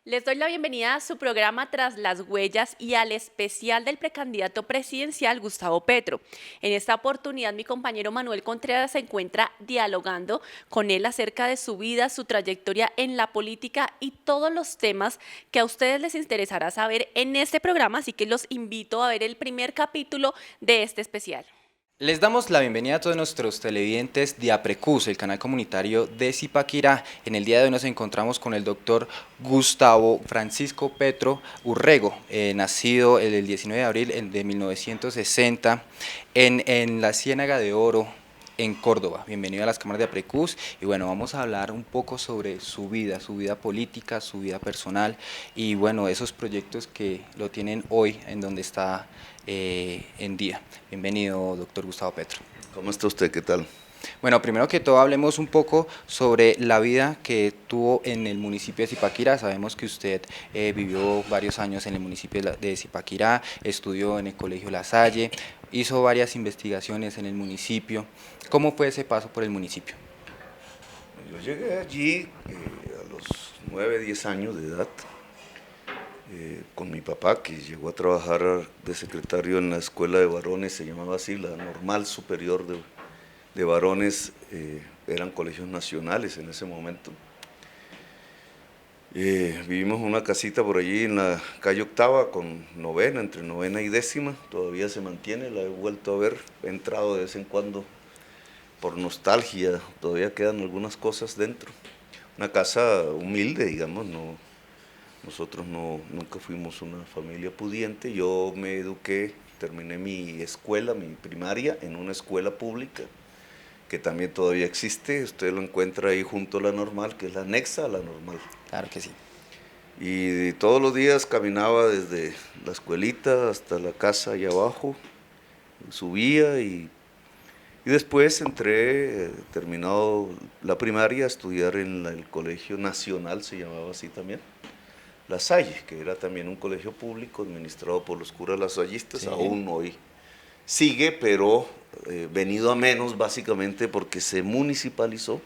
Les doy la bienvenida a su programa Tras las Huellas y al especial del precandidato presidencial Gustavo Petro. En esta oportunidad, mi compañero Manuel Contreras se encuentra dialogando con él acerca de su vida, su trayectoria en la política y todos los temas que a ustedes les interesará saber en este programa, así que los invito a ver el primer capítulo de este especial. Les damos la bienvenida a todos nuestros televidentes de APRECUS, el canal comunitario de Zipaquirá. En el día de hoy nos encontramos con el doctor Gustavo Francisco Petro Urrego, nacido el 19 de abril de 1960 en la Ciénaga de Oro, en Córdoba. Bienvenido a las cámaras de APRECUS y bueno, vamos a hablar un poco sobre su vida política, su vida personal y bueno, esos proyectos que lo tienen hoy en donde está en día. Bienvenido, doctor Gustavo Petro. ¿Cómo está usted? ¿Qué tal? Bueno, primero que todo hablemos un poco sobre la vida que tuvo en el municipio de Zipaquirá. Sabemos que usted vivió varios años en el municipio de Zipaquirá, estudió en el Colegio La Salle, hizo varias investigaciones en el municipio. ¿Cómo fue ese paso por el municipio? Yo llegué allí a los 9, 10 años de edad con mi papá, que llegó a trabajar de secretario en la escuela de varones, se llamaba así, la Normal Superior de Varones, eran colegios nacionales en ese momento. Vivimos en una casita por allí en la calle Octava con novena, entre novena y décima, todavía se mantiene, la he vuelto a ver, he entrado de vez en cuando por nostalgia, todavía quedan algunas cosas dentro. Una casa humilde, digamos, nosotros nunca fuimos una familia pudiente, yo me eduqué, terminé mi escuela, mi primaria, en una escuela pública, que también todavía existe, usted lo encuentra ahí junto a la Normal, que es la anexa a la Normal. Claro que sí. Y todos los días caminaba desde la escuelita hasta la casa allá abajo, subía y después entré, terminado la primaria, a estudiar en el Colegio Nacional, se llamaba así también, La Salle, que era también un colegio público administrado por los curas lasallistas, sí. Aún hoy sigue, pero venido a menos básicamente porque se municipalizó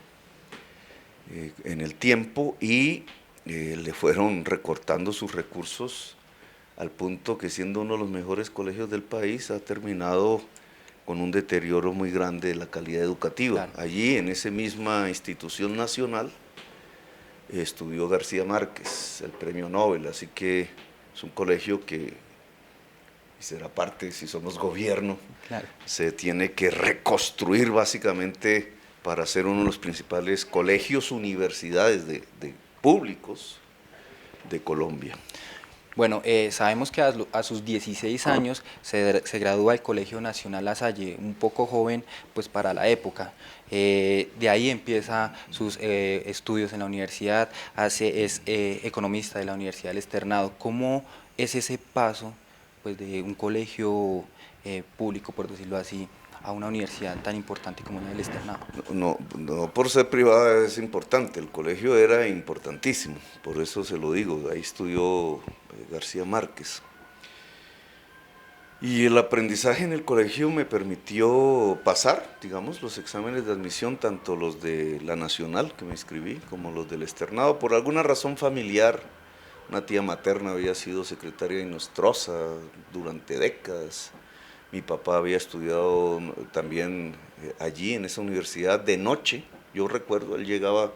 en el tiempo y le fueron recortando sus recursos al punto que, siendo uno de los mejores colegios del país, ha terminado con un deterioro muy grande de la calidad educativa. Claro. Allí, en esa misma institución nacional, estudió García Márquez, el premio Nobel, así que es un colegio que, y será parte, si somos gobierno, claro, se tiene que reconstruir básicamente para ser uno de los principales colegios, universidades de públicos de Colombia. Bueno, sabemos que a sus 16 años se gradúa del Colegio Nacional La Salle, un poco joven pues para la época. De ahí empieza sus estudios en la universidad, es economista de la Universidad del Externado. ¿Cómo es ese paso pues, de un colegio público, por decirlo así, a una universidad tan importante como la del Externado? No por ser privada es importante, el colegio era importantísimo, por eso se lo digo, ahí estudió García Márquez. Y el aprendizaje en el colegio me permitió pasar, digamos, los exámenes de admisión, tanto los de la Nacional, que me inscribí, como los del Externado. Por alguna razón familiar, una tía materna había sido secretaria de Nostroza durante décadas. Mi papá había estudiado también allí, en esa universidad, de noche. Yo recuerdo, él llegaba,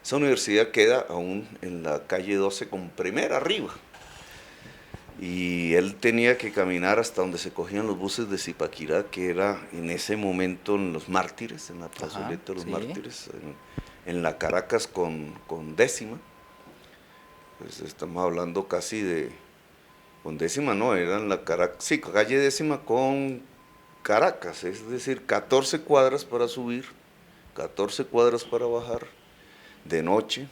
esa universidad queda aún en la calle 12 con primera arriba. Y él tenía que caminar hasta donde se cogían los buses de Zipaquirá, que era en ese momento en Los Mártires, en la plazoleta de Los Mártires, en la Caracas con décima. Pues estamos hablando casi de, con décima no, era en la Caracas, sí, calle décima con Caracas, es decir, 14 cuadras para subir, 14 cuadras para bajar, de noche.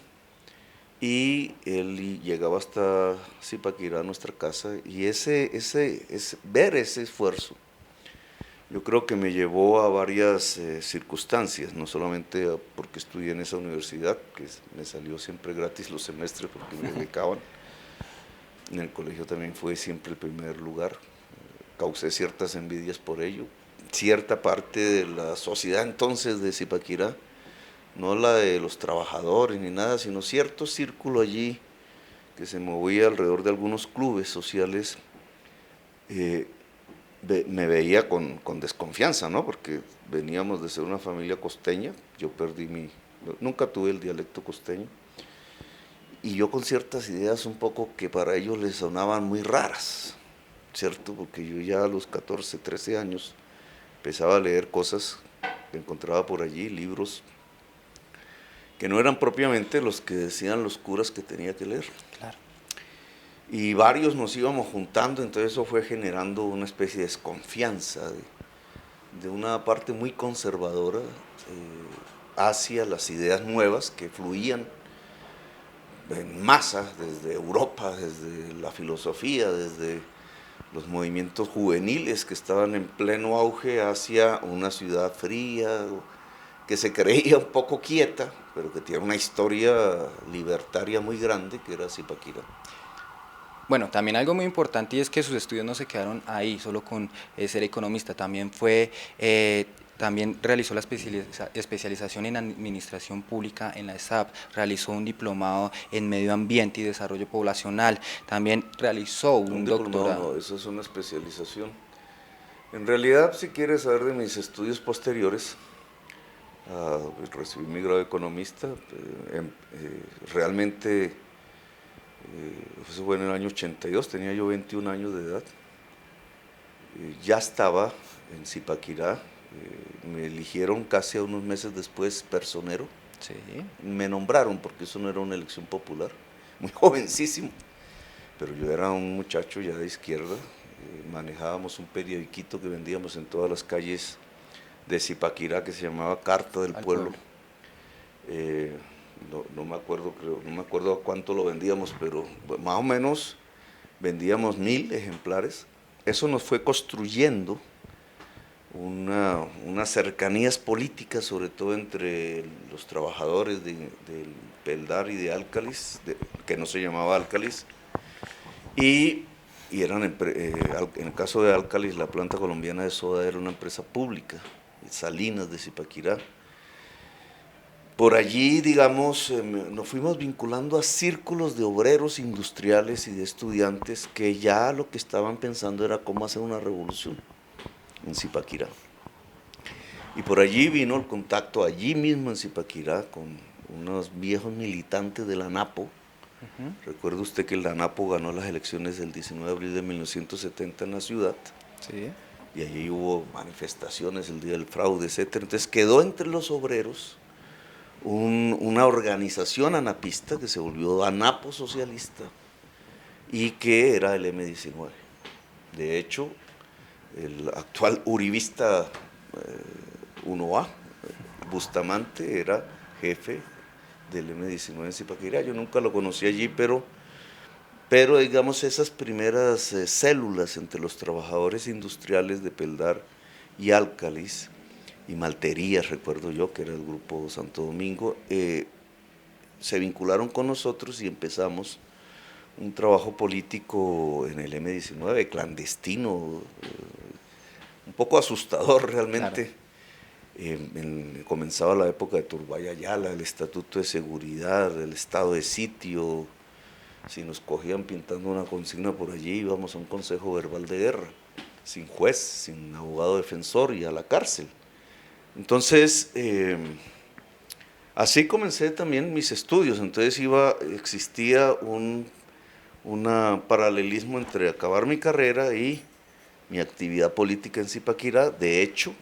Y él llegaba hasta Zipaquirá, nuestra casa, y ver ese esfuerzo, yo creo que me llevó a varias circunstancias, no solamente porque estudié en esa universidad, que me salió siempre gratis los semestres porque me becaban, en el colegio también fue siempre el primer lugar, causé ciertas envidias por ello, cierta parte de la sociedad entonces de Zipaquirá, no la de los trabajadores ni nada, sino cierto círculo allí que se movía alrededor de algunos clubes sociales, me veía con desconfianza, ¿no? Porque veníamos de ser una familia costeña, yo nunca tuve el dialecto costeño, y yo con ciertas ideas un poco que para ellos les sonaban muy raras, ¿cierto? Porque yo ya a los 14, 13 años empezaba a leer cosas que encontraba por allí, libros que no eran propiamente los que decían los curas que tenía que leer. Claro. Y varios nos íbamos juntando, entonces eso fue generando una especie de desconfianza de una parte muy conservadora hacia las ideas nuevas que fluían en masa desde Europa, desde la filosofía, desde los movimientos juveniles que estaban en pleno auge hacia una ciudad fría, que se creía un poco quieta, pero que tiene una historia libertaria muy grande, que era Zipaquirá. Bueno, también algo muy importante y es que sus estudios no se quedaron ahí, solo con ser economista, también realizó la especialización en Administración Pública en la ESAP, realizó un diplomado en Medio Ambiente y Desarrollo Poblacional, también realizó un doctorado. No, eso es una especialización. En realidad, si quieres saber de mis estudios posteriores, recibí mi grado de economista, realmente, eso fue en el año 82, tenía yo 21 años de edad, ya estaba en Zipaquirá, me eligieron casi a unos meses después personero, Sí. me nombraron porque eso no era una elección popular, muy jovencísimo, pero yo era un muchacho ya de izquierda, manejábamos un periodiquito que vendíamos en todas las calles de Zipaquirá que se llamaba Carta del Pueblo. No me acuerdo, no me acuerdo a cuánto lo vendíamos, pero más o menos vendíamos 1000 ejemplares. Eso nos fue construyendo unas cercanías políticas, sobre todo entre los trabajadores del Peldar y de Álcalis, que no se llamaba Álcalis, y eran, en el caso de Álcalis, la planta colombiana de soda era una empresa pública, Salinas de Zipaquirá. Por allí, digamos, nos fuimos vinculando a círculos de obreros industriales y de estudiantes que ya lo que estaban pensando era cómo hacer una revolución en Zipaquirá. Y por allí vino el contacto, allí mismo en Zipaquirá, con unos viejos militantes de la ANAPO. Recuerda usted que la ANAPO ganó las elecciones del 19 de abril de 1970 en la ciudad. Sí. Y allí hubo manifestaciones el día del fraude, etc. Entonces quedó entre los obreros una organización anapista que se volvió ANAPO socialista y que era el M-19. De hecho, el actual uribista 1A, Bustamante, era jefe del M-19 en Zipaquirá. Yo nunca lo conocí allí, pero digamos esas primeras células entre los trabajadores industriales de Peldar y Álcalis, y Malterías, recuerdo yo, que era el grupo Santo Domingo, se vincularon con nosotros y empezamos un trabajo político en el M-19, clandestino, un poco asustador realmente. Claro. Comenzaba la época de Turbay Ayala, el Estatuto de Seguridad, el estado de sitio. Si nos cogían pintando una consigna por allí, íbamos a un consejo verbal de guerra, sin juez, sin abogado defensor y a la cárcel. Entonces, así comencé también mis estudios. Entonces existía un paralelismo entre acabar mi carrera y mi actividad política en Zipaquirá. De hecho,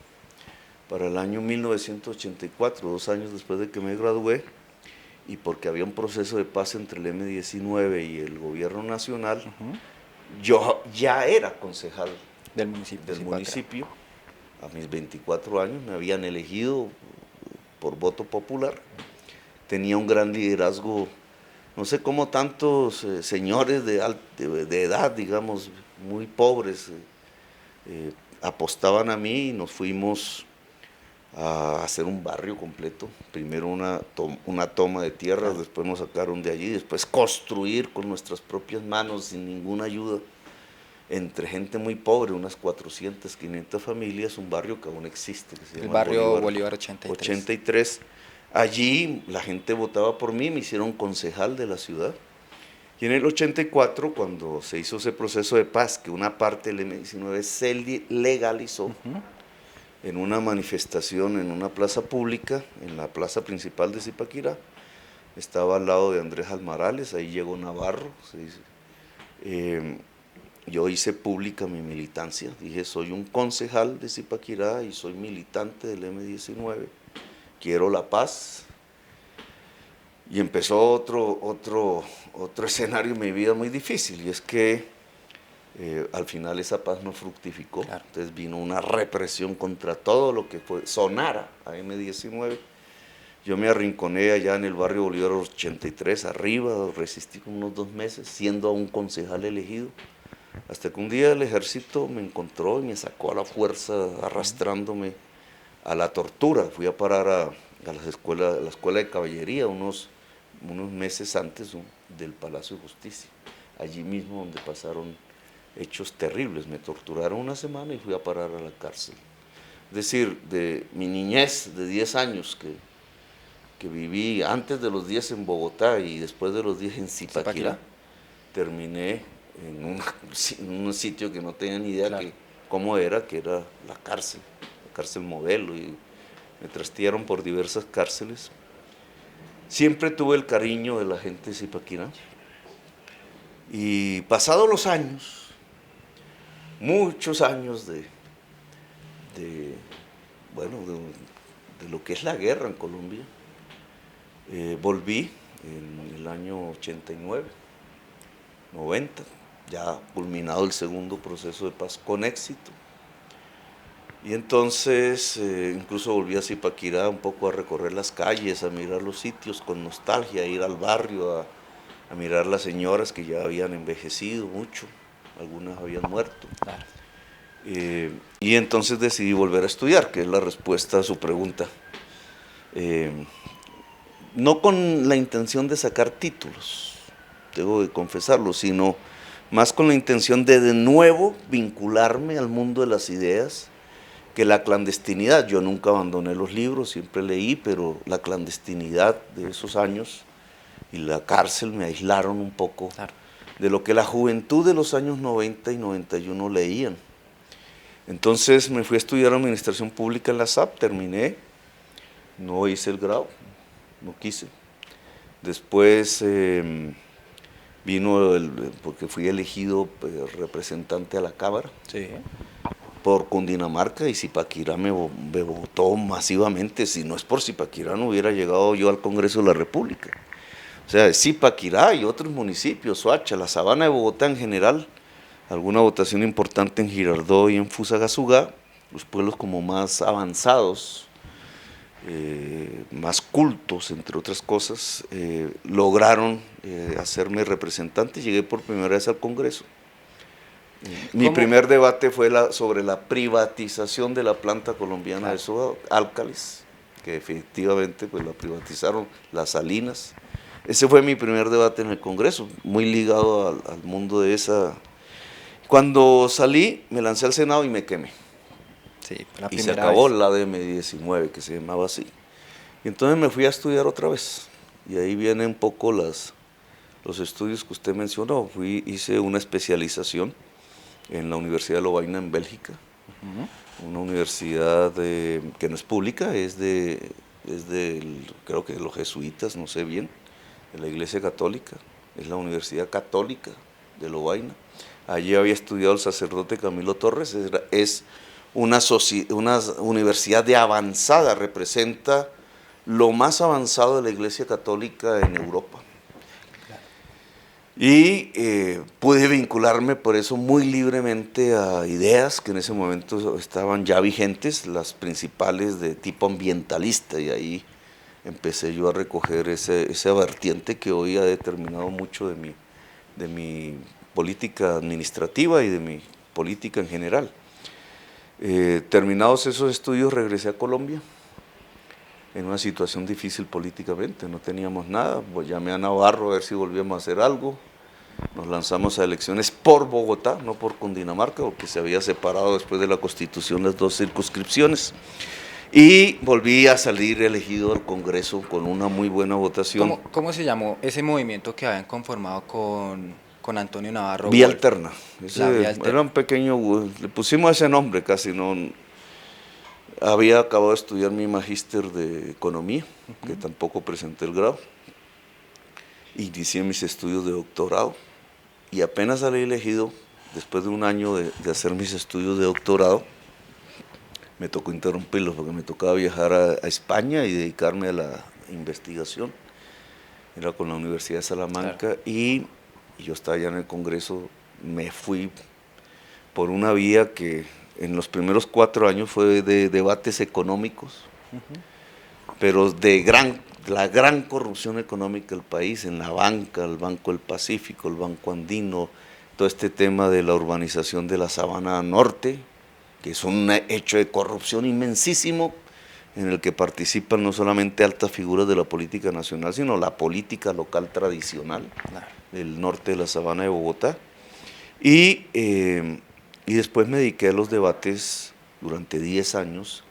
para el año 1984, 2 años después de que me gradué, y porque había un proceso de paz entre el M-19 y el gobierno nacional, yo ya era concejal del municipio. A mis 24 años me habían elegido por voto popular, tenía un gran liderazgo, no sé cómo tantos señores de edad, digamos, muy pobres, apostaban a mí y nos fuimos a hacer un barrio completo, primero una toma de tierras, después nos sacaron de allí, después construir con nuestras propias manos sin ninguna ayuda, entre gente muy pobre, unas 400, 500 familias, un barrio que aún existe, que se llama el barrio Bolívar 83. Allí la gente votaba por mí, me hicieron concejal de la ciudad Y en el 84, cuando se hizo ese proceso de paz, que una parte del M-19 se legalizó, en una manifestación en una plaza pública, en la plaza principal de Zipaquirá, estaba al lado de Andrés Almarales, ahí llegó Navarro, se dice. Yo hice pública mi militancia, dije soy un concejal de Zipaquirá y soy militante del M-19, quiero la paz. Y empezó otro escenario en mi vida muy difícil, y es que al final esa paz no fructificó. Claro. Entonces vino una represión contra todo lo que sonara a M-19. Yo me arrinconé allá en el barrio Bolívar 83, arriba, resistí como unos 2 meses, siendo aún concejal elegido, hasta que un día el ejército me encontró y me sacó a la fuerza, arrastrándome a la tortura. Fui a parar a la escuela de caballería unos meses antes del Palacio de Justicia, allí mismo donde pasaron hechos terribles. Me torturaron una semana y fui a parar a la cárcel. Es decir, de mi niñez de 10 años que viví antes de los 10 en Bogotá y después de los 10 en Zipaquirá, terminé en un sitio que no tenía ni idea claro. Cómo era, que era la cárcel modelo, y me trastearon por diversas cárceles. Siempre tuve el cariño de la gente de Zipaquirá, y pasados los años, muchos años de lo que es la guerra en Colombia, volví en el año 89, 90, ya culminado el segundo proceso de paz con éxito. Y entonces incluso volví a Zipaquirá un poco a recorrer las calles, a mirar los sitios con nostalgia, a ir al barrio, a mirar las señoras que ya habían envejecido mucho, algunas habían muerto. Claro. Y entonces decidí volver a estudiar, que es la respuesta a su pregunta. No con la intención de sacar títulos, debo de confesarlo, sino más con la intención de nuevo vincularme al mundo de las ideas, que la clandestinidad. Yo nunca abandoné los libros, siempre leí, pero la clandestinidad de esos años y la cárcel me aislaron un poco claro. de lo que la juventud de los años 90 y 91 leían. Entonces me fui a estudiar administración pública en la SAP, terminé, no hice el grado, no quise. Después vino, porque fui elegido representante a la Cámara. Sí. Por Cundinamarca, y Zipaquirá me votó masivamente. Si no es por Zipaquirá no hubiera llegado yo al Congreso de la República. O sea, Zipaquirá y otros municipios, Soacha, la Sabana de Bogotá en general, alguna votación importante en Girardot y en Fusagasugá, los pueblos como más avanzados, más cultos, entre otras cosas, lograron hacerme representante. Llegué por primera vez al Congreso. Mi primer debate fue sobre la privatización de la planta colombiana claro. de soda, Álcalis, que efectivamente pues la privatizaron, las salinas. Ese fue mi primer debate en el Congreso, muy ligado al mundo de esa. Cuando salí, me lancé al Senado y me quemé. Sí, y se acabó la ADM-19, que se llamaba así. Y entonces me fui a estudiar otra vez. Y ahí vienen un poco los estudios que usted mencionó. Hice una especialización en la Universidad de Lovaina en Bélgica, una universidad que no es pública, es creo que de los jesuitas, no sé bien, de la Iglesia Católica, es la Universidad Católica de Lovaina. Allí había estudiado el sacerdote Camilo Torres, es una universidad de avanzada, representa lo más avanzado de la Iglesia Católica en Europa. Y pude vincularme por eso muy libremente a ideas que en ese momento estaban ya vigentes, las principales de tipo ambientalista, y ahí empecé yo a recoger esa vertiente que hoy ha determinado mucho de mi política administrativa y de mi política en general. Terminados esos estudios regresé a Colombia en una situación difícil políticamente, no teníamos nada, pues llamé a Navarro a ver si volvíamos a hacer algo. Nos lanzamos a elecciones por Bogotá, no por Cundinamarca, porque se había separado después de la Constitución las dos circunscripciones. Y volví a salir elegido al Congreso con una muy buena votación. ¿Cómo se llamó ese movimiento que habían conformado con Antonio Navarro Vía Wolf? Alterna. La Vía Ese Alterna. era un pequeño, le pusimos ese nombre casi, no. Había acabado de estudiar mi magíster de economía, que tampoco presenté el grado. Inicié mis estudios de doctorado y apenas salí elegido, después de un año de hacer mis estudios de doctorado, me tocó interrumpirlos porque me tocaba viajar a España y dedicarme a la investigación. Era con la Universidad de Salamanca, Claro. y yo estaba ya en el Congreso. Me fui por una vía que en los primeros 4 años fue de debates económicos, pero la gran corrupción económica del país, en la banca, el Banco del Pacífico, el Banco Andino, todo este tema de la urbanización de la Sabana Norte, que es un hecho de corrupción inmensísimo, en el que participan no solamente altas figuras de la política nacional, sino la política local tradicional del norte de la Sabana de Bogotá. Y después me dediqué a los debates durante 10 años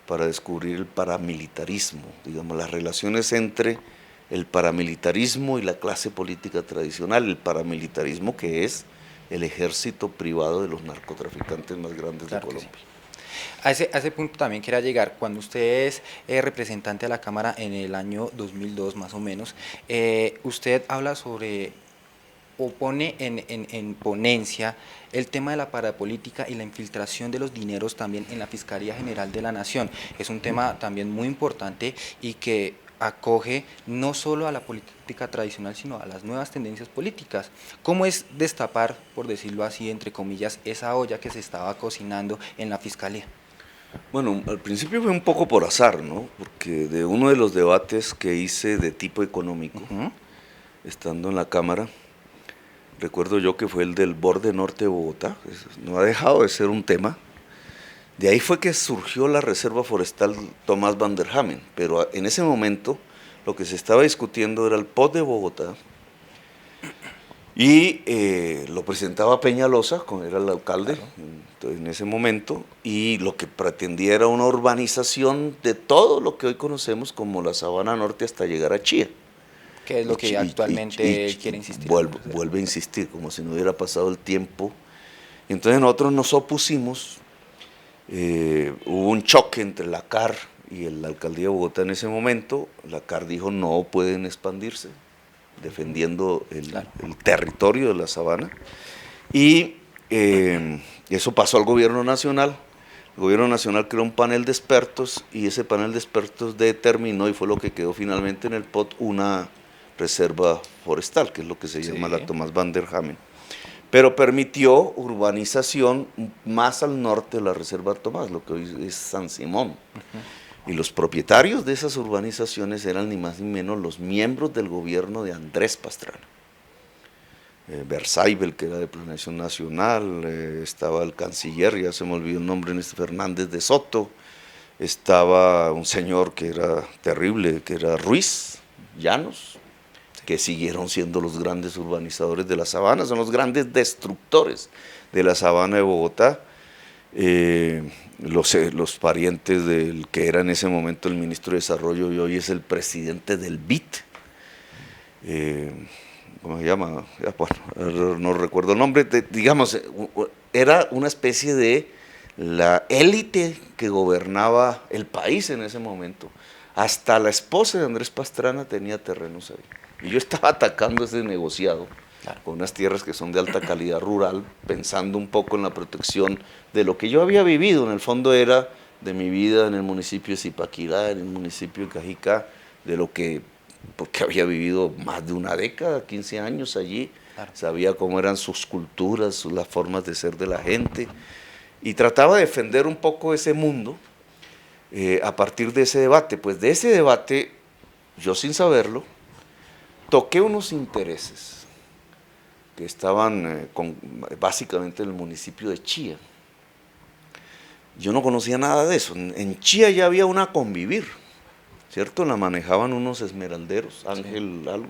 para descubrir el paramilitarismo, digamos, las relaciones entre el paramilitarismo y la clase política tradicional, el paramilitarismo que es el ejército privado de los narcotraficantes más grandes de Colombia. Sí. A ese punto también quería llegar. Cuando usted es representante a la Cámara en el año 2002 más o menos, usted habla sobre o pone en ponencia el tema de la parapolítica y la infiltración de los dineros también en la Fiscalía General de la Nación. Es un tema también muy importante y que acoge no solo a la política tradicional, sino a las nuevas tendencias políticas. ¿Cómo es destapar, por decirlo así, entre comillas, esa olla que se estaba cocinando en la Fiscalía? Bueno, al principio fue un poco por azar, ¿no? Porque de uno de los debates que hice de tipo económico, estando en la Cámara, recuerdo yo que fue el del borde norte de Bogotá, no ha dejado de ser un tema. De ahí fue que surgió la Reserva Forestal Tomás Van der Hamen, pero en ese momento lo que se estaba discutiendo era el POT de Bogotá, y lo presentaba Peñalosa, era el alcalde en ese momento, y lo que pretendía era una urbanización de todo lo que hoy conocemos como la Sabana Norte hasta llegar a Chía. Que es lo que actualmente quiere insistir. Vuelve a insistir, como si no hubiera pasado el tiempo. Entonces nosotros nos opusimos, hubo un choque entre la CAR y la Alcaldía de Bogotá en ese momento. La CAR dijo no pueden expandirse, defendiendo el territorio de la Sabana. Y eso pasó al Gobierno Nacional. El Gobierno Nacional creó un panel de expertos y ese panel de expertos determinó, y fue lo que quedó finalmente en el POT, una reserva forestal, que es lo que se llama la Tomás Van der Hamen. Pero permitió urbanización más al norte de la Reserva Tomás, lo que hoy es San Simón. Y los propietarios de esas urbanizaciones eran ni más ni menos los miembros del gobierno de Andrés Pastrana. Berzaibel, que era de Planeación Nacional, estaba el canciller, ya se me olvidó el nombre, Fernández de Soto, estaba un señor que era terrible, que era Ruiz Llanos, que siguieron siendo los grandes urbanizadores de la Sabana, son los grandes destructores de la Sabana de Bogotá. Los parientes del que era en ese momento el ministro de Desarrollo y hoy es el presidente del BIT, ¿cómo se llama? Bueno, no recuerdo el nombre, digamos, era una especie de la élite que gobernaba el país en ese momento. Hasta la esposa de Andrés Pastrana tenía terrenos ahí. Y yo estaba atacando ese negociado con unas tierras que son de alta calidad rural, pensando un poco en la protección de lo que yo había vivido. En el fondo era de mi vida en el municipio de Zipaquirá, en el municipio de Cajicá, de lo que, porque había vivido más de una década, 15 años allí, sabía cómo eran sus culturas, las formas de ser de la gente, y trataba de defender un poco ese mundo a partir de ese debate. Pues de ese debate, yo sin saberlo, toqué unos intereses que estaban básicamente en el municipio de Chía. Yo no conocía nada de eso. En Chía ya había una Convivir, ¿cierto? La manejaban unos esmeralderos, Ángel algo.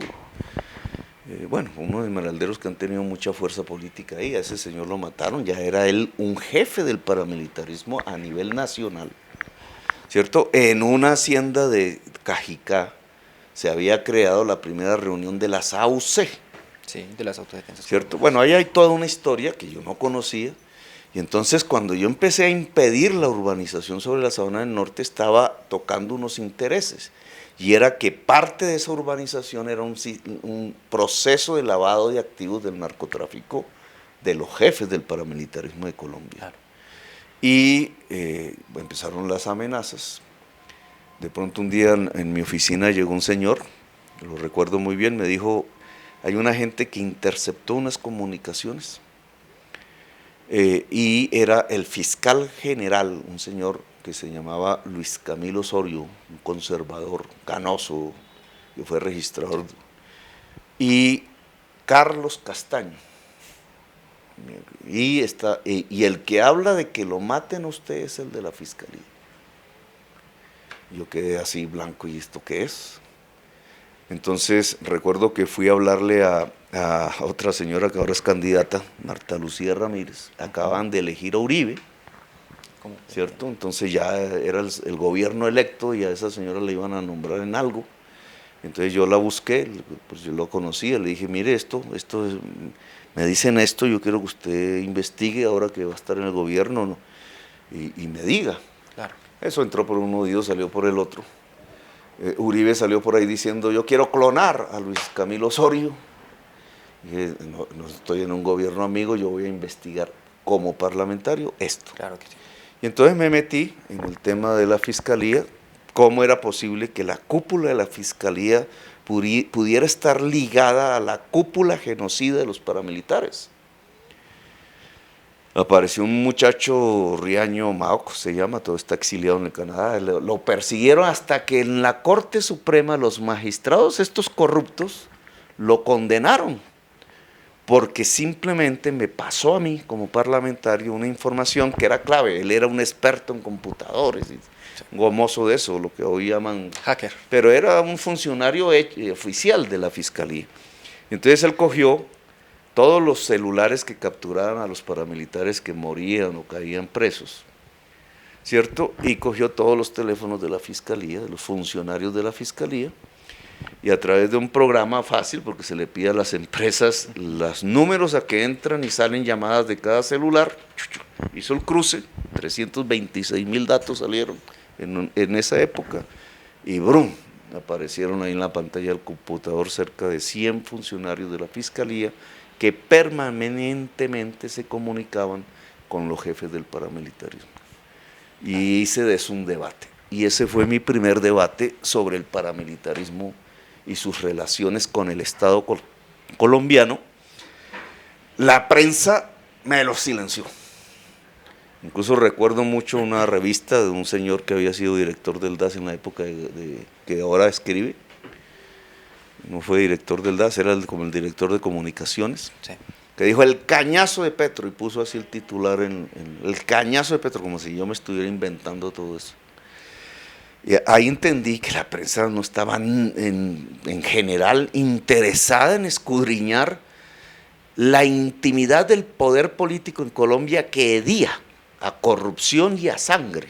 Bueno, unos esmeralderos que han tenido mucha fuerza política ahí. A ese señor lo mataron, ya era él un jefe del paramilitarismo a nivel nacional. ¿cierto? En una hacienda de Cajicá se había creado la primera reunión de las AUC, Sí, de las autodefensas. ¿cierto? Bueno, ahí hay toda una historia que yo no conocía, y entonces cuando yo empecé a impedir la urbanización sobre la Sabana del Norte, estaba tocando unos intereses, y era que parte de esa urbanización era un proceso de lavado de activos del narcotráfico de los jefes del paramilitarismo de Colombia. Claro. Y empezaron las amenazas. De pronto un día en mi oficina llegó un señor, lo recuerdo muy bien, me dijo, hay una gente que interceptó unas comunicaciones, y era el fiscal general, un señor que se llamaba Luis Camilo Osorio, un conservador canoso, que fue registrador, y Carlos Castaño. Y el que habla de que lo maten a usted es el de la fiscalía. Yo quedé así blanco, ¿y esto qué es? Entonces recuerdo que fui a hablarle a otra señora que ahora es candidata, Marta Lucía Ramírez. Acaban de elegir a Uribe, ¿cierto? Entonces ya era el gobierno electo y a esa señora le iban a nombrar en algo. Entonces yo la busqué, pues yo lo conocía, le dije, mire me dicen esto, yo quiero que usted investigue ahora que va a estar en el gobierno, ¿no? y me diga. Claro. Eso entró por un oído, salió por el otro. Uribe salió por ahí diciendo, yo quiero clonar a Luis Camilo Osorio. Y dije, no estoy en un gobierno amigo, yo voy a investigar como parlamentario esto. Claro que sí. Y entonces me metí en el tema de la fiscalía, cómo era posible que la cúpula de la fiscalía pudiera estar ligada a la cúpula genocida de los paramilitares. Apareció un muchacho, Riaño Maoc, se llama, todo está exiliado en el Canadá, lo persiguieron hasta que en la Corte Suprema los magistrados, estos corruptos, lo condenaron, porque simplemente me pasó a mí como parlamentario una información que era clave. Él era un experto en computadores, gomoso de eso, lo que hoy llaman hacker, pero era un funcionario oficial de la fiscalía. Entonces él cogió todos los celulares que capturaban a los paramilitares que morían o caían presos, ¿cierto? Y cogió todos los teléfonos de la fiscalía, de los funcionarios de la fiscalía, y a través de un programa fácil, porque se le pide a las empresas los números a que entran y salen llamadas de cada celular, hizo el cruce, 326,000 datos salieron en esa época, y ¡brum!, aparecieron ahí en la pantalla del computador cerca de 100 funcionarios de la fiscalía que permanentemente se comunicaban con los jefes del paramilitarismo. Y hice de eso un debate. Y ese fue mi primer debate sobre el paramilitarismo y sus relaciones con el Estado colombiano. La prensa me lo silenció. Incluso recuerdo mucho una revista de un señor que había sido director del DAS en la época que ahora escribe. No fue director del DAS, era como el director de comunicaciones, sí, que dijo el cañazo de Petro, y puso así el titular en el cañazo de Petro, como si yo me estuviera inventando todo eso. Y ahí entendí que la prensa no estaba en general interesada en escudriñar la intimidad del poder político en Colombia, que hedía a corrupción y a sangre.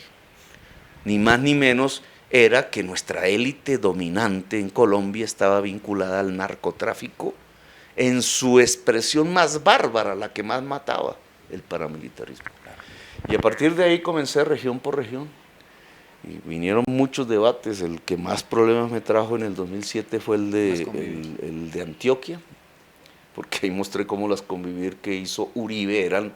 Ni más ni menos era que nuestra élite dominante en Colombia estaba vinculada al narcotráfico en su expresión más bárbara, la que más mataba, el paramilitarismo. Y a partir de ahí comencé región por región, y vinieron muchos debates. El que más problemas me trajo en el 2007 fue el de Antioquia, porque ahí mostré cómo las convivir que hizo Uribe eran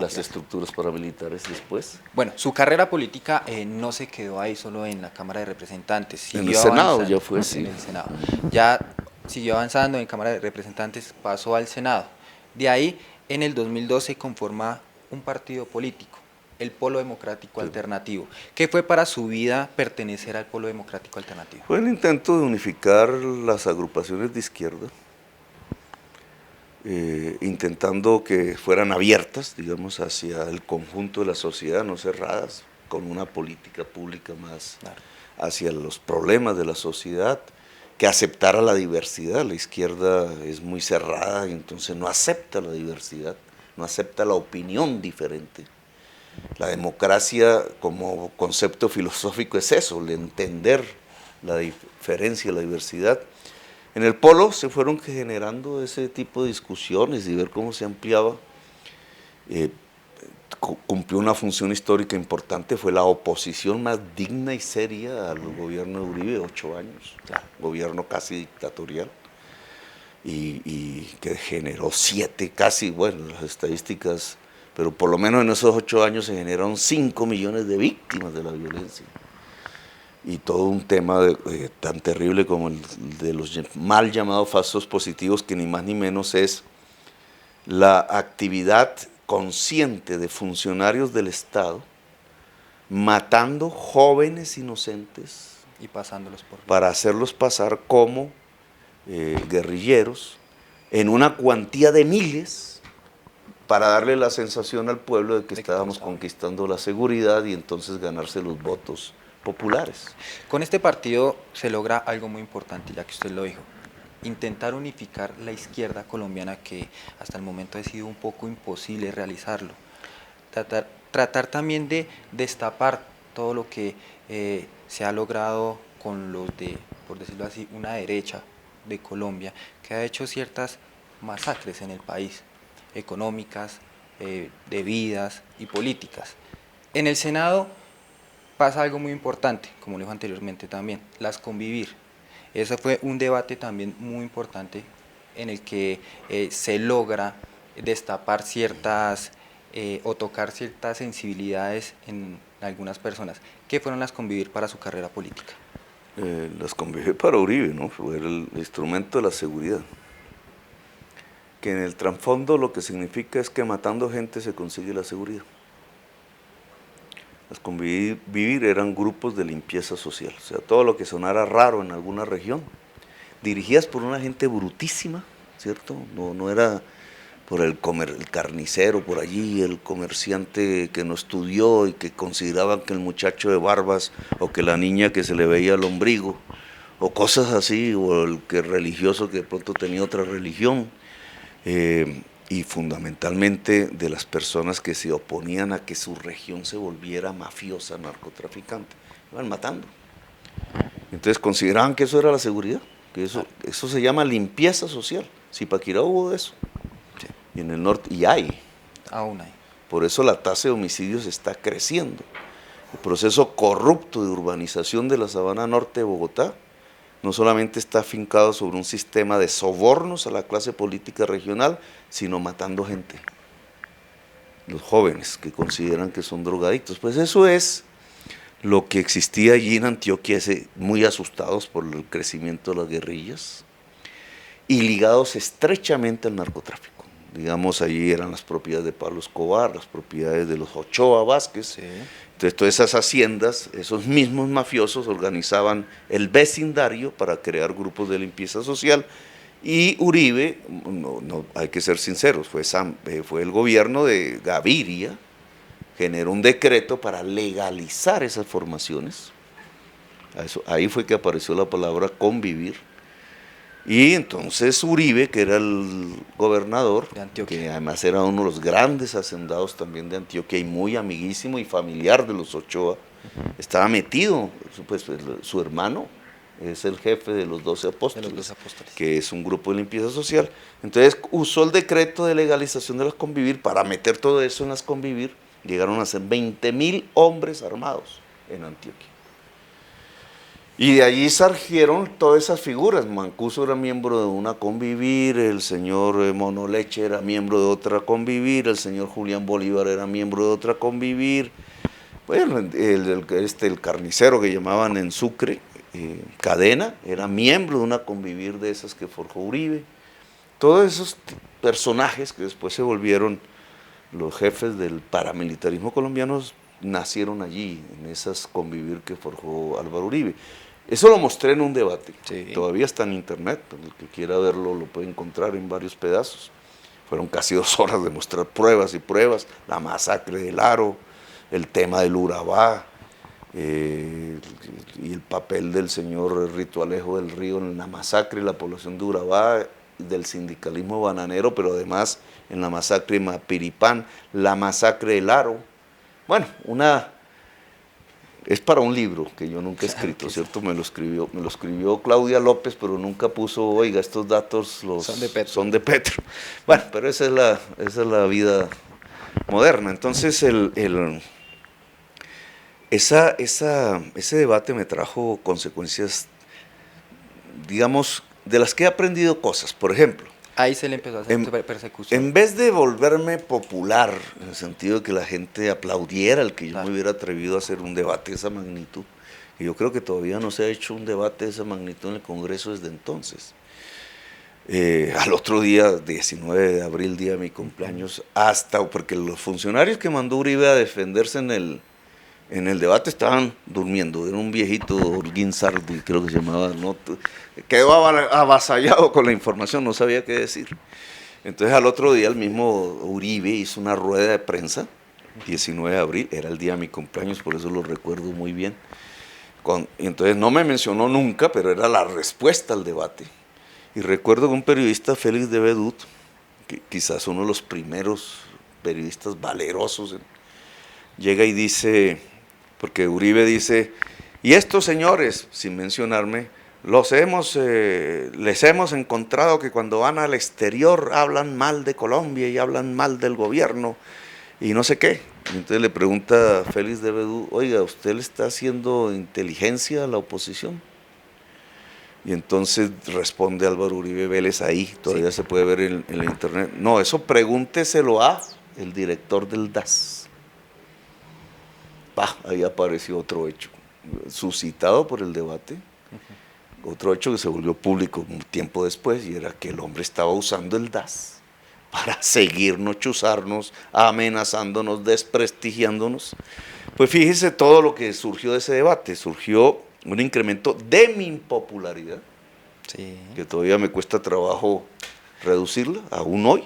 las estructuras paramilitares después. Bueno, su carrera política no se quedó ahí solo en la Cámara de Representantes. En el Senado ya fue así. En el Senado. Ya siguió avanzando en Cámara de Representantes, pasó al Senado. De ahí, en el 2012, conforma un partido político, el Polo Democrático Alternativo. ¿Qué fue para su vida pertenecer al Polo Democrático Alternativo? Fue el intento de unificar las agrupaciones de izquierda, intentando que fueran abiertas, digamos, hacia el conjunto de la sociedad, no cerradas, con una política pública más hacia los problemas de la sociedad, que aceptara la diversidad. La izquierda es muy cerrada y entonces no acepta la diversidad, no acepta la opinión diferente. La democracia como concepto filosófico es eso, el entender la diferencia, la diversidad. En el Polo se fueron generando ese tipo de discusiones y ver cómo se ampliaba. Cumplió una función histórica importante, fue la oposición más digna y seria al gobierno de Uribe, 8 años, gobierno casi dictatorial, y que generó 7, casi, bueno, las estadísticas, pero por lo menos en esos 8 años se generaron 5 millones de víctimas de la violencia. Y todo un tema tan terrible como el de los mal llamados falsos positivos, que ni más ni menos es la actividad consciente de funcionarios del Estado matando jóvenes inocentes Y pasándolos por... para hacerlos pasar como guerrilleros en una cuantía de miles para darle la sensación al pueblo de que estábamos conquistando la seguridad y entonces ganarse los votos populares. Con este partido se logra algo muy importante, ya que usted lo dijo, intentar unificar la izquierda colombiana, que hasta el momento ha sido un poco imposible realizarlo. Tratar también de destapar todo lo que se ha logrado con los de, por decirlo así, una derecha de Colombia, que ha hecho ciertas masacres en el país, económicas, de vidas y políticas. En el Senado pasa algo muy importante, como lo dijo anteriormente también, las convivir. Ese fue un debate también muy importante en el que se logra destapar ciertas o tocar ciertas sensibilidades en algunas personas. ¿Qué fueron las convivir para su carrera política? Las convivir para Uribe, ¿no? Fue el instrumento de la seguridad. Que en el trasfondo lo que significa es que matando gente se consigue la seguridad. Las convivir eran grupos de limpieza social, o sea, todo lo que sonara raro en alguna región, dirigidas por una gente brutísima, ¿cierto? No era por el carnicero por allí, el comerciante que no estudió y que consideraban que el muchacho de barbas o que la niña que se le veía el ombligo, o cosas así, o el que religioso que de pronto tenía otra religión, y fundamentalmente de las personas que se oponían a que su región se volviera mafiosa, narcotraficante, iban matando. Entonces consideraban que eso era la seguridad, que eso se llama limpieza social. Zipaquirá hubo de eso, sí. Y en el norte, y hay. Aún hay. Por eso la tasa de homicidios está creciendo. El proceso corrupto de urbanización de la Sabana Norte de Bogotá no solamente está afincado sobre un sistema de sobornos a la clase política regional, sino matando gente. Los jóvenes que consideran que son drogadictos. Pues eso es lo que existía allí en Antioquia, muy asustados por el crecimiento de las guerrillas y ligados estrechamente al narcotráfico. Digamos, allí eran las propiedades de Pablo Escobar, las propiedades de los Ochoa Vázquez. Sí. Entonces, todas esas haciendas, esos mismos mafiosos organizaban el vecindario para crear grupos de limpieza social. Y Uribe, no hay que ser sinceros, fue el gobierno de Gaviria, generó un decreto para legalizar esas formaciones. Ahí fue que apareció la palabra convivir. Y entonces Uribe, que era el gobernador, de Antioquia, que además era uno de los grandes hacendados también de Antioquia y muy amiguísimo y familiar de los Ochoa, estaba metido, pues su hermano es el jefe de los 12 apóstoles, que es un grupo de limpieza social. Entonces usó el decreto de legalización de las convivir para meter todo eso en las convivir. Llegaron a ser 20.000 hombres armados en Antioquia. Y de allí surgieron todas esas figuras. Mancuso era miembro de una convivir, el señor Mono Leche era miembro de otra convivir, el señor Julián Bolívar era miembro de otra convivir. Bueno, el carnicero que llamaban en Sucre, Cadena, era miembro de una convivir de esas que forjó Uribe. Todos esos personajes que después se volvieron los jefes del paramilitarismo colombiano nacieron allí, en esas convivir que forjó Álvaro Uribe. Eso lo mostré en un debate, sí. Todavía está en internet, el que quiera verlo lo puede encontrar en varios pedazos. Fueron casi 2 horas de mostrar pruebas y pruebas, la masacre del Aro, el tema del Urabá, y el papel del señor Rito Alejo del Río en la masacre de la población de Urabá, del sindicalismo bananero, pero además en la masacre de Mapiripán, la masacre del Aro. bueno, es para un libro que yo nunca he escrito, ¿cierto? Me lo escribió Claudia López, pero nunca puso, oiga, estos datos son de Petro. Bueno, pero esa es la vida moderna. Entonces, ese debate me trajo consecuencias, digamos, de las que he aprendido cosas. Por ejemplo, Ahí se le empezó a hacer persecución. en vez de volverme popular, en el sentido de que la gente aplaudiera el que yo Claro. me hubiera atrevido a hacer un debate de esa magnitud, y yo creo que todavía no se ha hecho un debate de esa magnitud en el Congreso desde entonces. Al otro día, 19 de abril, día de mi cumpleaños, porque los funcionarios que mandó Uribe a defenderse en el debate estaban durmiendo. Era un viejito, Orguín Sardi, creo que se llamaba, ¿no? Quedó avasallado con la información, no sabía qué decir. Entonces al otro día el mismo Uribe hizo una rueda de prensa, 19 de abril, era el día de mi cumpleaños, por eso lo recuerdo muy bien. Y entonces no me mencionó nunca, pero era la respuesta al debate. Y recuerdo que un periodista, Félix de Bedut, que quizás uno de los primeros periodistas valerosos, llega y dice, porque Uribe dice, y estos señores, sin mencionarme, les hemos encontrado que cuando van al exterior hablan mal de Colombia y hablan mal del gobierno y no sé qué. Y entonces le pregunta a Félix de Bedú, oiga, ¿usted le está haciendo inteligencia a la oposición? Y entonces responde Álvaro Uribe Vélez ahí, todavía se puede ver en la internet. No, eso pregúnteselo a el director del DAS. Ahí apareció otro hecho, suscitado por el debate, otro hecho que se volvió público un tiempo después, y era que el hombre estaba usando el DAS para seguirnos, chuzarnos, amenazándonos, desprestigiándonos. Pues fíjese todo lo que surgió de ese debate. Surgió un incremento de mi impopularidad, Sí. que todavía me cuesta trabajo reducirla, aún hoy.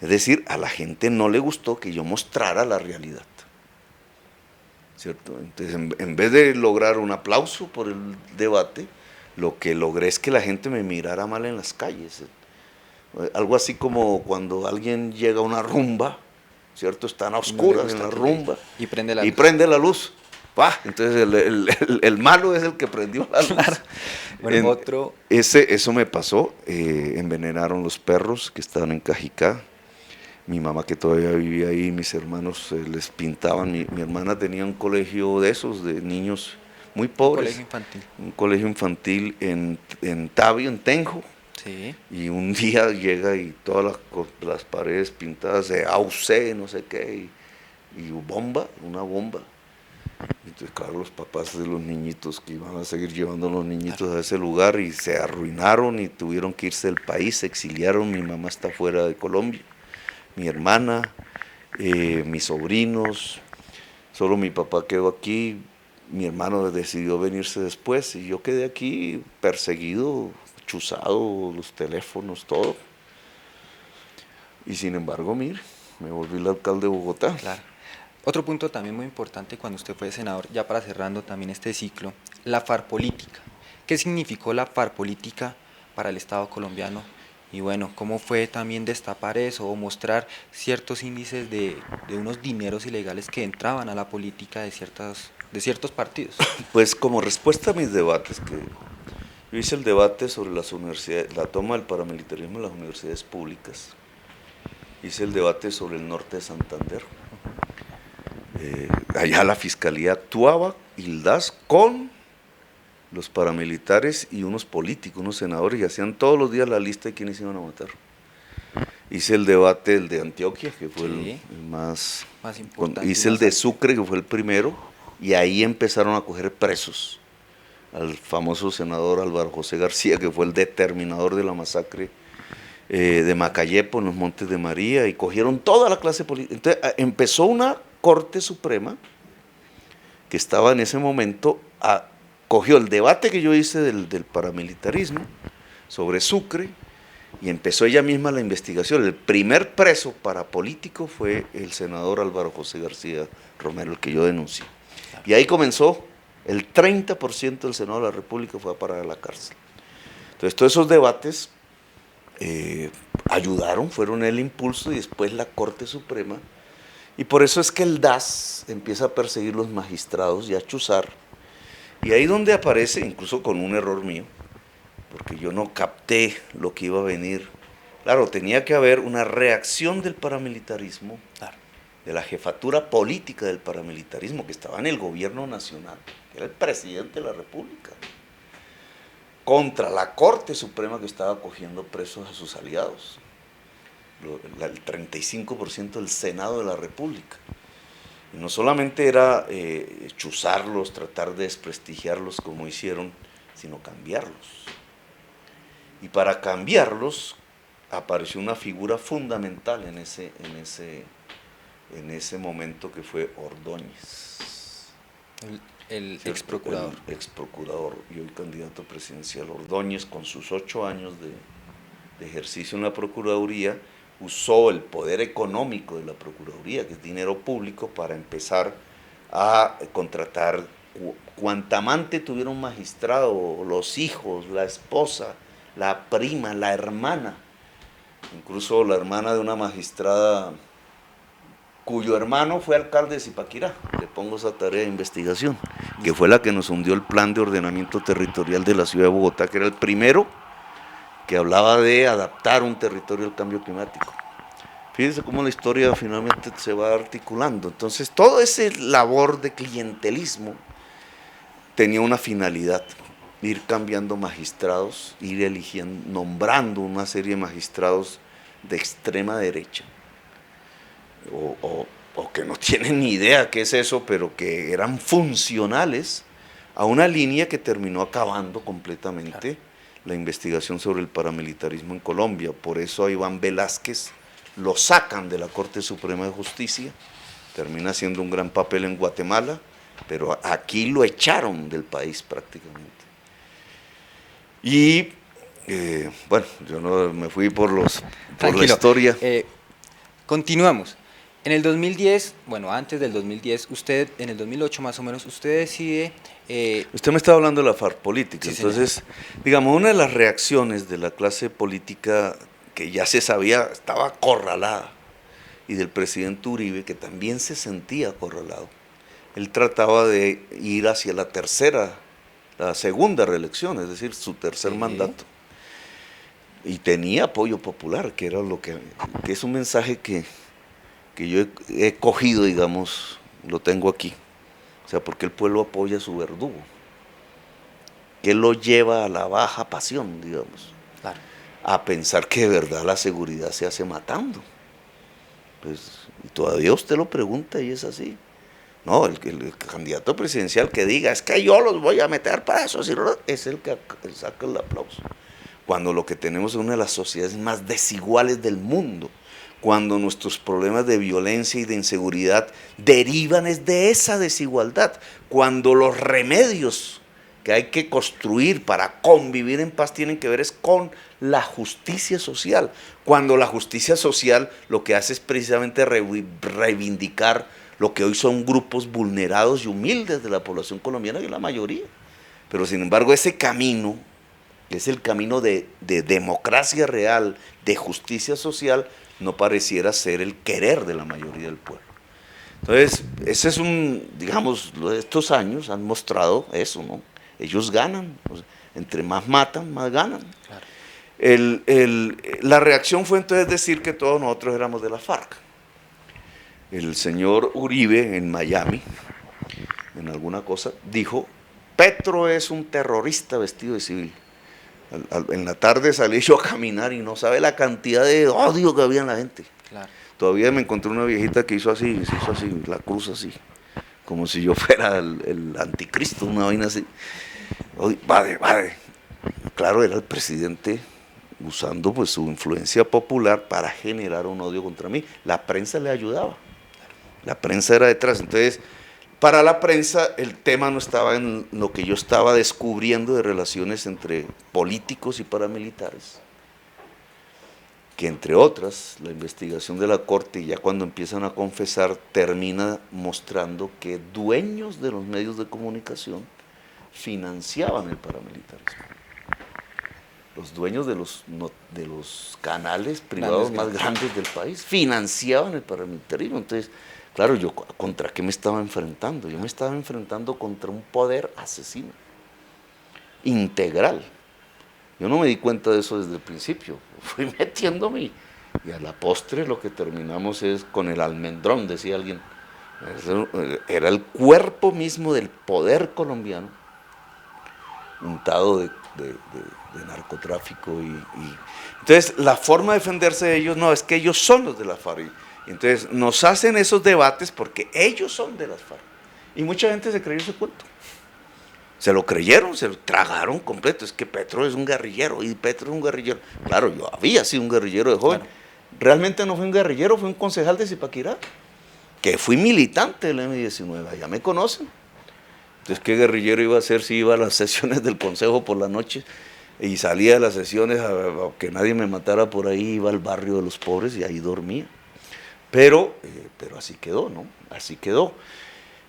Es decir, a la gente no le gustó que yo mostrara la realidad, ¿cierto? Entonces, en vez de lograr un aplauso por el debate, lo que logré es que la gente me mirara mal en las calles. Algo así como cuando alguien llega a una rumba, ¿cierto? Están a oscuras en la rumba y prende la luz. Entonces el malo es el que prendió la luz. Claro. Bueno, Eso me pasó. Envenenaron los perros que estaban en Cajicá. Mi mamá, que todavía vivía ahí, mis hermanos les pintaban. Mi hermana tenía un colegio de esos, de niños muy pobres. Un colegio infantil en Tabio, en Tenjo. Sí. Y un día llega y todas las paredes pintadas de AUC, no sé qué, y una bomba. Entonces, claro, los papás de los niñitos que iban a seguir llevando a los niñitos a ese lugar, y se arruinaron y tuvieron que irse del país, se exiliaron. Mi mamá está fuera de Colombia, mi hermana, mis sobrinos, solo mi papá quedó aquí. Mi hermano decidió venirse después y yo quedé aquí perseguido, chuzado, los teléfonos, todo. Y sin embargo, mire, me volví el alcalde de Bogotá. Claro. Otro punto también muy importante cuando usted fue senador, ya para cerrando también este ciclo, la farpolítica. ¿Qué significó la farpolítica para el Estado colombiano? Y bueno, ¿cómo fue también destapar eso o mostrar ciertos índices de unos dineros ilegales que entraban a la política de ciertos partidos? Pues como respuesta a mis debates, que yo hice el debate sobre las universidades, la toma del paramilitarismo en las universidades públicas, hice el debate sobre el norte de Santander. Allá la fiscalía actuaba, Hildas, con los paramilitares y unos políticos, unos senadores, y hacían todos los días la lista de quiénes iban a matar. Hice el debate, el de Antioquia, que fue el más importante. Hice el de Sucre, que fue el primero, y ahí empezaron a coger presos al famoso senador Álvaro José García, que fue el determinador de la masacre de Macayepo en los Montes de María, y cogieron toda la clase política. Entonces empezó una Corte Suprema que estaba en ese momento, cogió el debate que yo hice del paramilitarismo sobre Sucre y empezó ella misma la investigación. El primer preso parapolítico fue el senador Álvaro José García Romero, el que yo denuncié. Y ahí comenzó, el 30% del Senado de la República fue a parar a la cárcel. Entonces todos esos debates ayudaron, fueron el impulso, y después la Corte Suprema Y por eso es que el DAS empieza a perseguir los magistrados y a chuzar. Y ahí donde aparece, incluso con un error mío, porque yo no capté lo que iba a venir. Claro, tenía que haber una reacción del paramilitarismo, de la jefatura política del paramilitarismo, que estaba en el gobierno nacional, que era el presidente de la República, contra la Corte Suprema que estaba cogiendo presos a sus aliados, el 35% del Senado de la República. Y no solamente era chuzarlos, tratar de desprestigiarlos como hicieron, sino cambiarlos. Y para cambiarlos apareció una figura fundamental en ese momento, que fue Ordóñez. El ex procurador. El ex procurador y hoy candidato presidencial. Ordóñez, con sus 8 años de ejercicio en la Procuraduría, usó el poder económico de la Procuraduría, que es dinero público, para empezar a contratar cuanta amante tuviera un magistrado, los hijos, la esposa, la prima, la hermana, incluso la hermana de una magistrada cuyo hermano fue alcalde de Zipaquirá. Le pongo esa tarea de investigación, que fue la que nos hundió el plan de ordenamiento territorial de la ciudad de Bogotá, que era el primero que hablaba de adaptar un territorio al cambio climático. Fíjense cómo la historia finalmente se va articulando. Entonces, todo ese labor de clientelismo tenía una finalidad: ir cambiando magistrados, ir eligiendo, nombrando una serie de magistrados de extrema derecha, o que no tienen ni idea qué es eso, pero que eran funcionales a una línea que terminó acabando completamente la investigación sobre el paramilitarismo en Colombia. Por eso a Iván Velázquez lo sacan de la Corte Suprema de Justicia, termina haciendo un gran papel en Guatemala, pero aquí lo echaron del país prácticamente. Y bueno, yo no me fui por la historia. Continuamos. En el 2010, bueno, antes del 2010, usted, en el 2008 más o menos, usted decide... Usted me estaba hablando de la FARC política, Sí, entonces, digamos, una de las reacciones de la clase política, que ya se sabía, estaba acorralada, y del presidente Uribe, que también se sentía acorralado. Él trataba de ir hacia la segunda reelección, es decir, su tercer mandato. Y tenía apoyo popular, que era que es un mensaje que yo he cogido, digamos, lo tengo aquí. O sea, porque el pueblo apoya a su verdugo, que lo lleva a la baja pasión, digamos, Claro. a pensar que de verdad la seguridad se hace matando. Pues, y todavía usted lo pregunta y es así. No, el candidato presidencial que diga, es que yo los voy a meter presos, es el que saca el aplauso. Cuando lo que tenemos es una de las sociedades más desiguales del mundo, cuando nuestros problemas de violencia y de inseguridad derivan es de esa desigualdad, cuando los remedios que hay que construir para convivir en paz tienen que ver es con la justicia social, cuando la justicia social lo que hace es precisamente reivindicar lo que hoy son grupos vulnerados y humildes de la población colombiana, que es la mayoría. Pero sin embargo ese camino, que es el camino de democracia real, de justicia social, no pareciera ser el querer de la mayoría del pueblo. Entonces, ese es digamos, estos años han mostrado eso, ¿no? Ellos ganan, o sea, entre más matan, más ganan. Claro. La reacción fue entonces decir que todos nosotros éramos de la FARC. El señor Uribe en Miami, en alguna cosa, dijo, Petro es un terrorista vestido de civil. En la tarde salí yo a caminar y no sabe la cantidad de odio que había en la gente. Claro. Todavía me encontré una viejita que hizo así, la cruz así, como si yo fuera el anticristo, una vaina así. Vade. Claro, era el presidente usando pues su influencia popular para generar un odio contra mí. La prensa le ayudaba, la prensa era detrás. Entonces, para la prensa el tema no estaba en lo que yo estaba descubriendo de relaciones entre políticos y paramilitares, que entre otras, la investigación de la Corte, ya cuando empiezan a confesar, termina mostrando que dueños de los medios de comunicación financiaban el paramilitarismo. Los dueños de los canales privados más grandes del país financiaban el paramilitarismo. Entonces, Claro, yo ¿contra qué me estaba enfrentando? Yo me estaba enfrentando contra un poder asesino, integral. Yo no me di cuenta de eso desde el principio, fui metiéndome y a la postre lo que terminamos es con el almendrón, decía alguien. Era el cuerpo mismo del poder colombiano, untado de narcotráfico. Entonces, la forma de defenderse de ellos, no, es que ellos son los de la FARC. Entonces, nos hacen esos debates porque ellos son de las FARC. Y mucha gente se creyó ese cuento. Se lo creyeron, se lo tragaron completo. Es que Petro es un guerrillero y Petro es un guerrillero. Claro, yo había sido un guerrillero de joven. Claro. Realmente no fui un guerrillero, fui un concejal de Zipaquirá, que fui militante del M-19, ya me conocen. Entonces, ¿qué guerrillero iba a ser si iba a las sesiones del consejo por la noche y salía de las sesiones a que nadie me matara por ahí, iba al barrio de los pobres y ahí dormía? Pero así quedó, ¿no? Así quedó.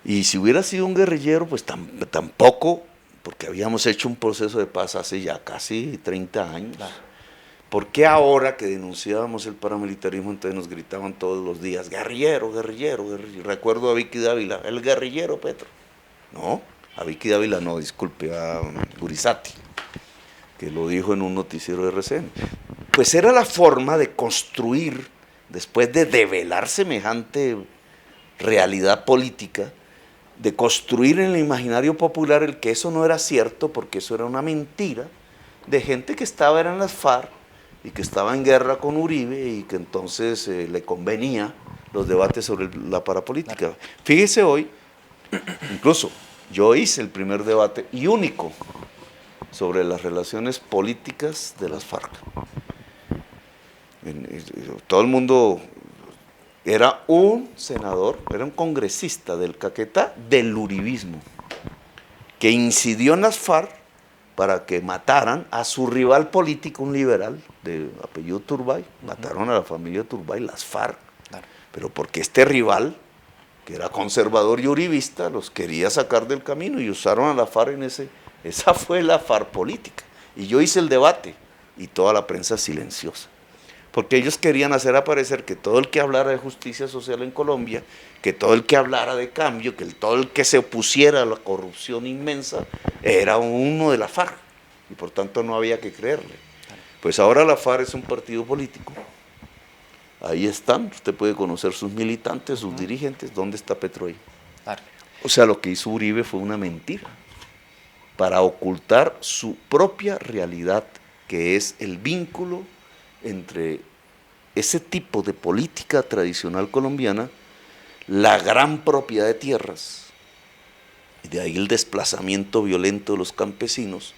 Y si hubiera sido un guerrillero, pues tampoco, porque habíamos hecho un proceso de paz hace ya casi 30 años. Claro. ¿Por qué ahora que denunciábamos el paramilitarismo, entonces nos gritaban todos los días, guerrillero, guerrillero, guerrillero? Recuerdo a Vicky Dávila, el guerrillero Petro. No, a Vicky Dávila no, disculpe, a Urizati, que lo dijo en un noticiero de RCN. Pues era la forma de construir, después de develar semejante realidad política, de construir en el imaginario popular el que eso no era cierto, porque eso era una mentira, de gente que estaba en las FARC y que estaba en guerra con Uribe y que entonces le convenía los debates sobre la parapolítica. Fíjese hoy, incluso yo hice el primer debate y único sobre las relaciones políticas de las FARC. Todo el mundo era un senador, era un congresista del Caquetá del uribismo, que incidió en las FARC para que mataran a su rival político, un liberal de apellido Turbay. Mataron a la familia Turbay, las FARC, claro. Pero porque este rival, que era conservador y uribista, los quería sacar del camino y usaron a la FARC en esa fue la FARC política. Y yo hice el debate y toda la prensa silenciosa, porque ellos querían hacer aparecer que todo el que hablara de justicia social en Colombia, que todo el que hablara de cambio, que todo el que se opusiera a la corrupción inmensa, era uno de la FARC, y por tanto no había que creerle. Pues ahora la FARC es un partido político. Ahí están, usted puede conocer sus militantes, sus dirigentes. ¿Dónde está Petro ahí? Claro. O sea, lo que hizo Uribe fue una mentira para ocultar su propia realidad, que es el vínculo entre ese tipo de política tradicional colombiana, la gran propiedad de tierras, y de ahí el desplazamiento violento de los campesinos,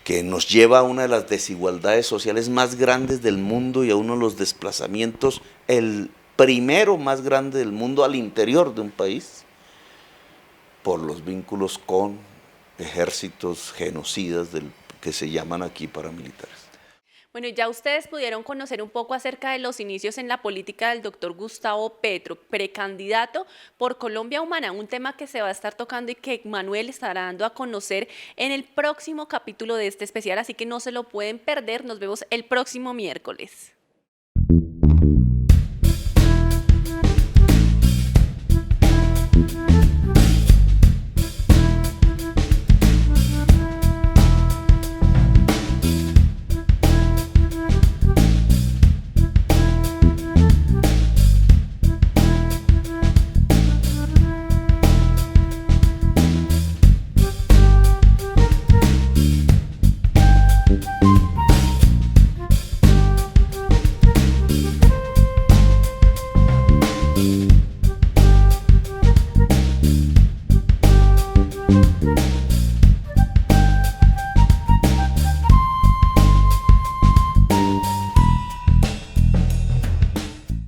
que nos lleva a una de las desigualdades sociales más grandes del mundo y a uno de los desplazamientos, el primero más grande del mundo al interior de un país, por los vínculos con ejércitos genocidas que se llaman aquí paramilitares. Bueno, ya ustedes pudieron conocer un poco acerca de los inicios en la política del doctor Gustavo Petro, precandidato por Colombia Humana, un tema que se va a estar tocando y que Manuel estará dando a conocer en el próximo capítulo de este especial, así que no se lo pueden perder. Nos vemos el próximo miércoles.